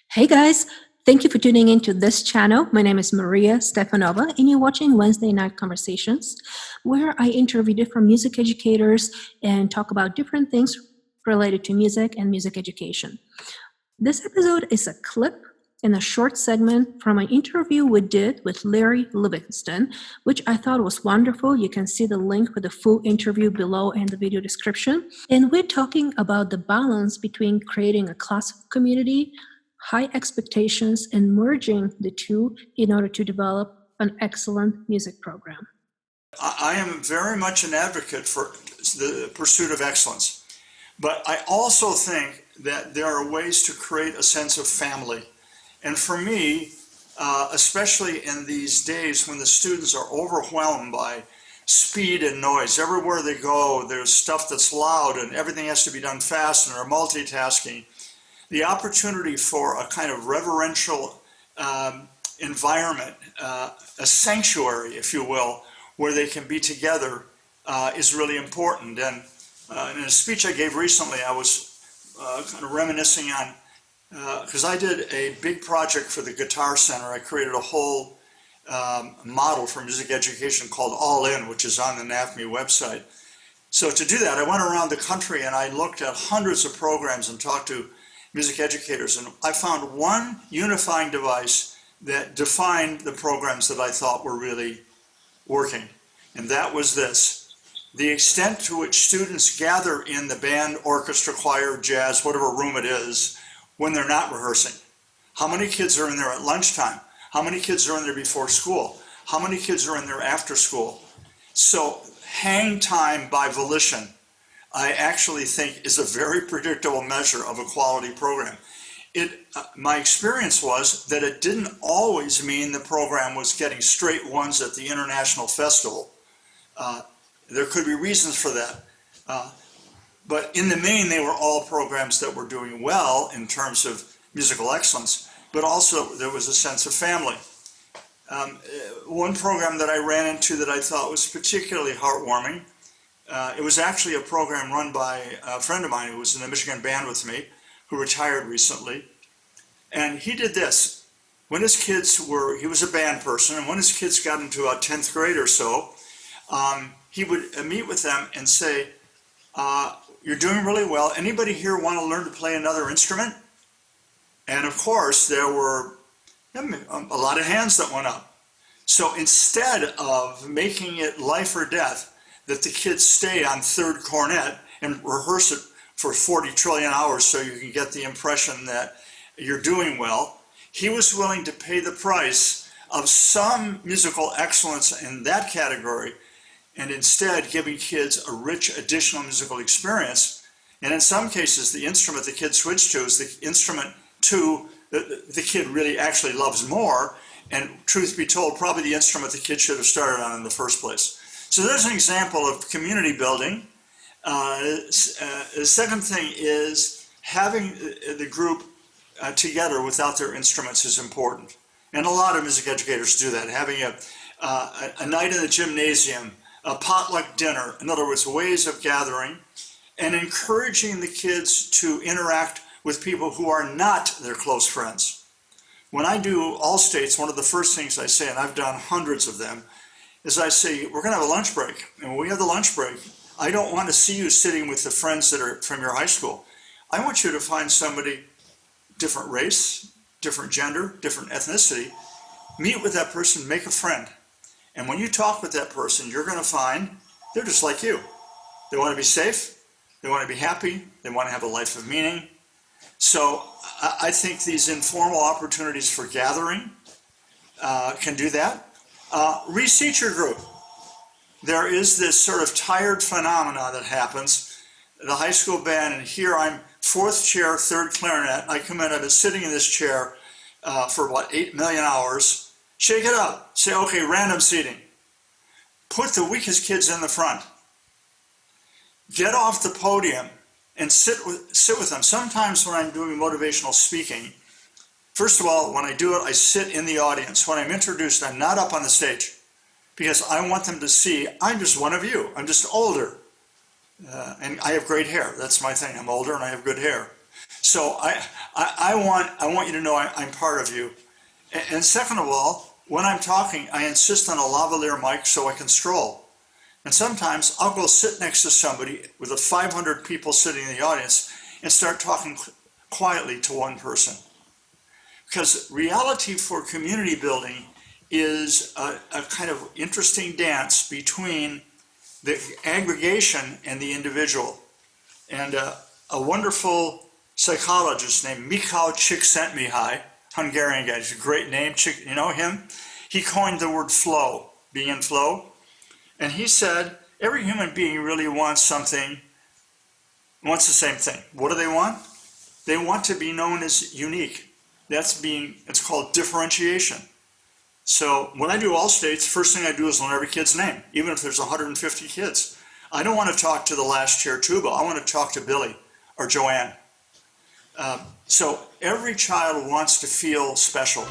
Hey guys, thank you for tuning into this channel. My name is Maria Stefanova, and you're watching Wednesday Night Conversations, where I interview different music educators and talk about different things related to music and music education. This episode is a clip in a short segment from an interview we did with Larry Livingston, which I thought was wonderful. You can see the link for the full interview below in the video description. And we're talking about the balance between creating a classical community, high expectations, and merging the two in order to develop an excellent music program. I am very much an advocate for the pursuit of excellence, but I also think that there are ways to create a sense of family. And for me, especially in these days when the students are overwhelmed by speed and noise, everywhere they go, there's stuff that's loud and everything has to be done fast and they're multitasking. The opportunity for a kind of reverential environment, a sanctuary, if you will, where they can be together is really important. And in a speech I gave recently, I was kind of reminiscing on, because I did a big project for the Guitar Center. I created a whole model for music education called All In, which is on the NAFME website. So to do that, I went around the country and I looked at hundreds of programs and talked to music educators, and I found one unifying device that defined the programs that I thought were really working, and that was this: the extent to which students gather in the band, orchestra, choir, jazz, whatever room it is, when they're not rehearsing. How many kids are in there at lunchtime? How many kids are in there before school? How many kids are in there after school? So hang time by volition, I actually think, is a very predictable measure of a quality program. My experience was that it didn't always mean the program was getting straight ones at the International Festival. There could be reasons for that. But in the main, they were all programs that were doing well in terms of musical excellence, but also there was a sense of family. One program that I ran into that I thought was particularly heartwarming, it was actually a program run by a friend of mine who was in the Michigan band with me, who retired recently. And he did this. When his kids were, he was a band person, and when his kids got into about 10th grade or so, he would meet with them and say, you're doing really well. Anybody here want to learn to play another instrument? And of course, there were a lot of hands that went up. So instead of making it life or death that the kids stay on third cornet and rehearse it for 40 trillion hours so you can get the impression that you're doing well, he was willing to pay the price of some musical excellence in that category, and instead giving kids a rich additional musical experience. And in some cases, the instrument the kid switched to is the instrument the kid really actually loves more, and truth be told, probably the instrument the kid should have started on in the first place. So there's an example of community building. The second thing is having the group together without their instruments is important. And a lot of music educators do that. Having a night in the gymnasium, a potluck dinner, in other words, ways of gathering, and encouraging the kids to interact with people who are not their close friends. When I do all states, one of the first things I say, and I've done hundreds of them, is I say, we're going to have a lunch break. And when we have the lunch break, I don't want to see you sitting with the friends that are from your high school. I want you to find somebody, different race, different gender, different ethnicity, meet with that person, make a friend. And when you talk with that person, you're going to find they're just like you. They want to be safe, they want to be happy, they want to have a life of meaning. So I think these informal opportunities for gathering can do that. Reseat your group. There is this sort of tired phenomena that happens. The high school band, and here I'm fourth chair, third clarinet. I come in, I've been sitting in this chair for what, 8 million hours. Shake it up. Say, okay, random seating. Put the weakest kids in the front. Get off the podium and sit with them. Sometimes when I'm doing motivational speaking, first of all, when I do it, I sit in the audience. When I'm introduced, I'm not up on the stage because I want them to see I'm just one of you. I'm just older. And I have great hair. That's my thing. I'm older and I have good hair. So I want you to know I'm part of you. And second of all, when I'm talking, I insist on a lavalier mic so I can stroll. And sometimes I'll go sit next to somebody with the 500 people sitting in the audience and start talking quietly to one person. Because reality for community building is a kind of interesting dance between the aggregation and the individual. And a wonderful psychologist named Mikhail Csikszentmihalyi, Hungarian guy, he's a great name, you know him? He coined the word flow, being in flow. And he said, every human being really wants something, wants the same thing. What do they want? They want to be known as unique. It's called differentiation. So when I do all states, first thing I do is learn every kid's name, even if there's 150 kids. I don't want to talk to the last chair tuba. I want to talk to Billy or Joanne. So every child wants to feel special.